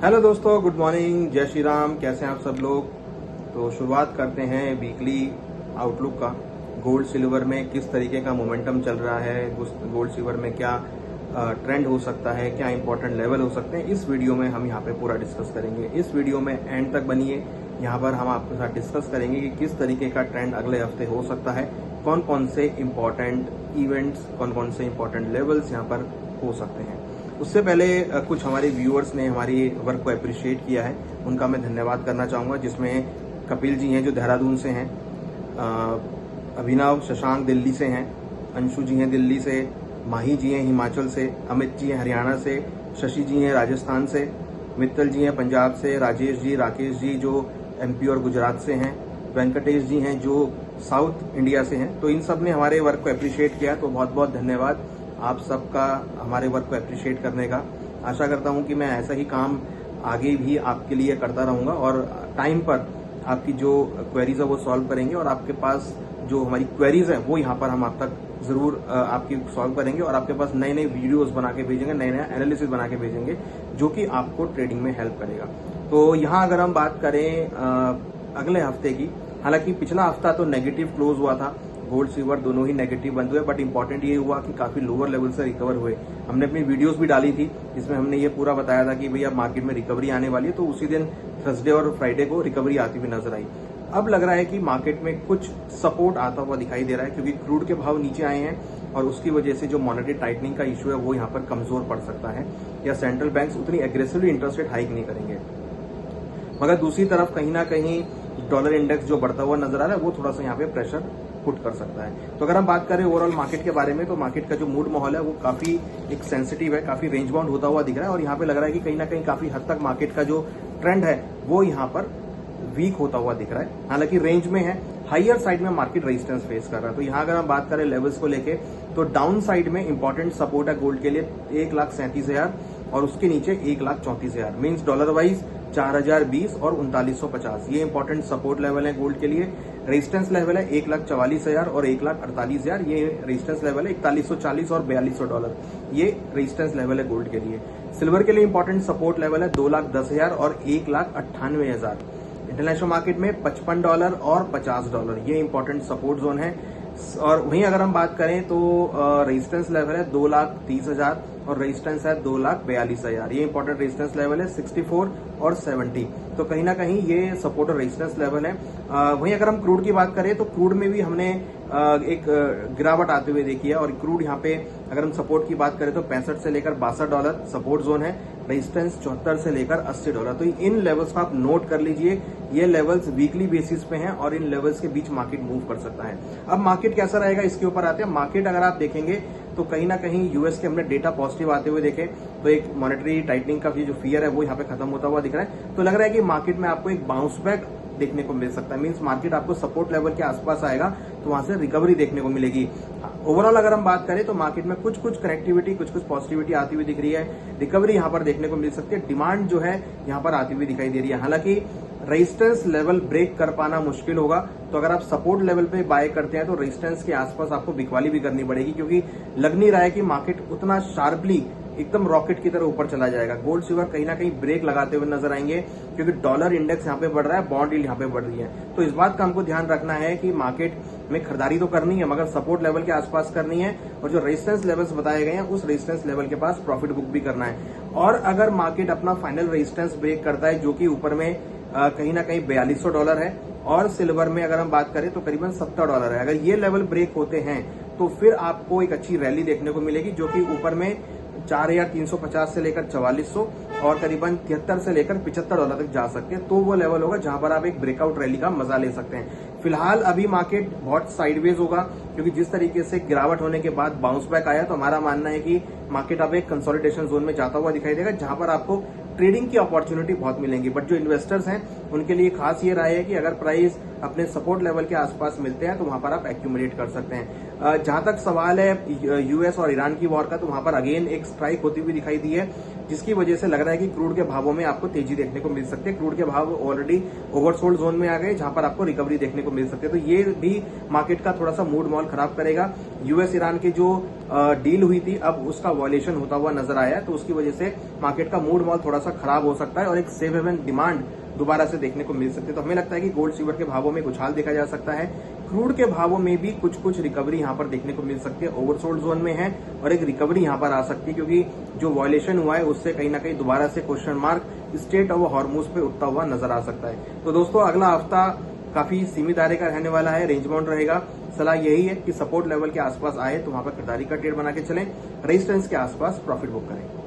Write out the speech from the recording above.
Hello दोस्तों, good morning, जय श्री राम। कैसे हैं आप सब लोग। तो शुरुआत करते हैं वीकली आउटलुक का। गोल्ड सिल्वर में किस तरीके का मोमेंटम चल रहा है, गोल्ड सिल्वर में क्या ट्रेंड हो सकता है, क्या इंपॉर्टेंट लेवल हो सकते हैं, इस वीडियो में हम यहाँ पे पूरा डिस्कस करेंगे। इस वीडियो में एंड तक बनिए। यहाँ पर हम आपके साथ डिस्कस करेंगे कि किस तरीके का ट्रेंड अगले हफ्ते हो सकता है, कौन कौन से इंपॉर्टेंट इवेंट्स, कौन कौन से इंपॉर्टेंट लेवल्स यहाँ पर हो सकते हैं। उससे पहले कुछ हमारे व्यूअर्स ने हमारी वर्क को अप्रिशिएट किया है, उनका मैं धन्यवाद करना चाहूँगा। जिसमें कपिल जी हैं जो देहरादून से हैं, अभिनव शशांक दिल्ली से हैं, अंशु जी हैं दिल्ली से, माही जी हैं हिमाचल से, अमित जी हैं हरियाणा से, शशि जी हैं राजस्थान से, मित्तल जी हैं पंजाब से, राजेश जी, राकेश जी जो एमपी और गुजरात से हैं, वेंकटेश जी हैं जो साउथ इंडिया से हैं। तो इन सब ने हमारे वर्क को अप्रिशिएट किया, तो बहुत बहुत धन्यवाद आप सबका हमारे वर्क को अप्रिशिएट करने का। आशा करता हूं कि मैं ऐसा ही काम आगे भी आपके लिए करता रहूंगा और टाइम पर आपकी जो क्वेरीज है वो सॉल्व करेंगे, और आपके पास जो हमारी क्वेरीज है वो यहाँ पर हम आप तक जरूर आपकी सॉल्व करेंगे, और आपके पास नए नए वीडियोस बना के भेजेंगे, नए नए एनालिसिस बना के भेजेंगे जो कि आपको ट्रेडिंग में हेल्प करेगा। तो यहाँ अगर हम बात करें अगले हफ्ते की, हालांकि पिछला हफ्ता तो नेगेटिव क्लोज हुआ था, गोल्ड सिल्वर दोनों ही नेगेटिव बंद हुए, बट इंपॉर्टेंट ये हुआ कि काफी लोअर लेवल से रिकवर हुए। हमने अपनी वीडियोस भी डाली थी जिसमें हमने ये पूरा बताया था कि भैया मार्केट में रिकवरी आने वाली है, तो उसी दिन थर्सडे और फ्राइडे को रिकवरी आती हुई नजर आई। अब लग रहा है कि मार्केट में कुछ सपोर्ट आता हुआ दिखाई दे रहा है, क्योंकि क्रूड के भाव नीचे आए हैं और उसकी वजह से जो मॉनेटरी टाइटनिंग का इश्यू है वो यहाँ पर कमजोर पड़ सकता है, या सेंट्रल बैंक्स उतनी एग्रेसिवली इंटरेस्ट रेट हाइक नहीं करेंगे। मगर दूसरी तरफ कहीं ना कहीं डॉलर इंडेक्स जो बढ़ता हुआ नजर आ रहा है वो थोड़ा सा यहाँ पे प्रेशर पुट कर सकता है। तो अगर हम बात करें ओवरऑल मार्केट के बारे में, तो मार्केट का जो मूड माहौल है वो काफी एक सेंसिटिव है, काफी रेंज बाउंड होता हुआ दिख रहा है, और यहाँ पे लग रहा है कि कहीं ना कहीं काफी हद तक मार्केट का जो ट्रेंड है वो यहाँ पर वीक होता हुआ दिख रहा है। हालांकि रेंज में है, हायर साइड में मार्केट रेजिस्टेंस फेस कर रहा है। तो यहाँ अगर हम बात करें लेवल्स को लेके, तो डाउन साइड में इंपॉर्टेंट सपोर्ट है गोल्ड के लिए 1,37,000 और उसके नीचे 1,34,000, मीन्स डॉलर वाइज 4,020 और 3,950, ये इंपॉर्टेंट सपोर्ट लेवल है गोल्ड के लिए। रेजिस्टेंस लेवल है 1,44,000 और 1,48,000, ये रेजिस्टेंस लेवल है 4140 और $42, ये रेजिस्टेंस लेवल है गोल्ड के लिए। सिल्वर के लिए इंपॉर्टेंट सपोर्ट लेवल है 2,10,000 और 1,98,000। इंटरनेशनल मार्केट में $55 और $50, ये इंपॉर्टेंट सपोर्ट जोन है। और वहीं अगर हम बात करें तो रेजिस्टेंस लेवल है 2,30,000 और रेजिस्टेंस है 2,42,000, ये इंपॉर्टेंट रेजिस्टेंस लेवल है 64 और 70। तो कहीं ना कहीं ये सपोर्ट और रेजिस्टेंस लेवल है। वहीं अगर हम क्रूड की बात करें तो क्रूड में भी हमने एक गिरावट आते हुए देखी है, और क्रूड यहाँ पे अगर हम सपोर्ट की बात करें तो 65 से लेकर $62 सपोर्ट जोन है, रेजिस्टेंस 74 से लेकर $80। तो इन लेवल्स को आप नोट कर लीजिए, ये लेवल्स वीकली बेसिस पे हैं और इन लेवल्स के बीच मार्केट मूव कर सकता है। अब मार्केट कैसा रहेगा इसके ऊपर आते हैं। मार्केट अगर आप देखेंगे तो कहीं ना कहीं यूएस के हमने डेटा पॉजिटिव आते हुए देखे, तो एक मॉनेटरी टाइटनिंग का जो फियर है वो यहाँ पे खत्म होता हुआ दिख रहा है। तो लग रहा है कि मार्केट में आपको एक बाउंस बैक देखने को मिल सकता है, मींस मार्केट आपको सपोर्ट लेवल के आसपास आएगा तो वहां से रिकवरी देखने को मिलेगी। ओवरऑल अगर हम बात करें तो मार्केट में कुछ कुछ कनेक्टिविटी, कुछ कुछ पॉजिटिविटी आती हुई दिख रही है, रिकवरी यहाँ पर देखने को मिल सकती है, डिमांड जो है यहाँ पर आती हुई दिखाई दे रही है। हालांकि रेजिस्टेंस लेवल ब्रेक कर पाना मुश्किल होगा, तो अगर आप सपोर्ट लेवल पे बाय करते हैं तो रेजिस्टेंस के आसपास आपको बिकवाली भी करनी पड़ेगी, क्योंकि लग नहीं रहा है कि मार्केट उतना शार्पली एकदम रॉकेट की तरह ऊपर चला जाएगा। गोल्ड सिल्वर कहीं ना कहीं ब्रेक लगाते हुए नजर आएंगे, क्योंकि डॉलर इंडेक्स यहाँ पे बढ़ रहा है, बॉन्ड यील्ड यहाँ पे बढ़ रही है। तो इस बात का हमको ध्यान रखना है कि मार्केट में खरीदारी तो करनी है, मगर सपोर्ट लेवल के आसपास करनी है, और जो रेजिस्टेंस लेवल्स बताए गए हैं उस रेजिस्टेंस लेवल के पास प्रॉफिट बुक भी करना है। और अगर मार्केट अपना फाइनल रेजिस्टेंस ब्रेक करता है, जो कि ऊपर में कहीं ना कहीं $42 है, और सिल्वर में अगर हम बात करें तो करीबन $70 है, अगर ये लेवल ब्रेक होते हैं तो फिर आपको एक अच्छी रैली देखने को मिलेगी, जो कि ऊपर में 4,350 से लेकर 4,400 और करीबन 73 से लेकर $75 तक जा सकते हैं। तो वो लेवल होगा जहां पर आप एक ब्रेकआउट रैली का मजा ले सकते हैं। फिलहाल अभी मार्केट बहुत साइडवेज होगा, क्योंकि जिस तरीके से गिरावट होने के बाद बाउंस बैक आया, तो हमारा मानना है कि मार्केट अब एक कंसोलिडेशन जोन में जाता हुआ दिखाई देगा, जहां पर आपको ट्रेडिंग की अपॉर्चुनिटी बहुत मिलेंगी। बट जो इन्वेस्टर्स हैं उनके लिए खास ये राय है कि अगर प्राइस अपने सपोर्ट लेवल के आसपास मिलते हैं तो वहां पर आप एक्यूमुलेट कर सकते हैं। जहां तक सवाल है यूएस और ईरान की वॉर का, तो वहां पर अगेन एक स्ट्राइक होती हुई दिखाई दी है, जिसकी वजह से लग रहा है कि क्रूड के भावों में आपको तेजी देखने को मिल सकती है। क्रूड के भाव ऑलरेडी ओवरसोल्ड जोन में आ गए, जहां पर आपको रिकवरी देखने को मिल सकती है। तो ये भी मार्केट का थोड़ा सा मूड मॉल खराब करेगा। यूएस ईरान की जो डील हुई थी, अब उसका वॉयलेशन होता हुआ नजर आया है, तो उसकी वजह से मार्केट का मूड मॉल थोड़ा सा खराब हो सकता है और एक सेफ हेवन डिमांड दोबारा से देखने को मिल सकती है। तो हमें लगता है कि गोल्ड सिल्वर के भावों में उछाल देखा जा सकता है। क्रूड के भावों में भी कुछ कुछ रिकवरी यहां पर देखने को मिल सकती है, ओवरसोल्ड जोन में है और एक रिकवरी यहां पर आ सकती है, क्योंकि जो वॉयलेशन हुआ है उससे कहीं ना कहीं दोबारा से question mark state of Hormuz पे उठता हुआ नजर आ सकता है। तो दोस्तों, अगला हफ्ता काफी सीमित दायरे का रहने वाला है, रेंज बाउंड रहेगा। सलाह यही है कि सपोर्ट लेवल के आसपास आए तो वहां पर खरीदारी का ट्रेड बना के चलें, रेजिस्टेंस के आसपास प्रॉफिट बुक करें।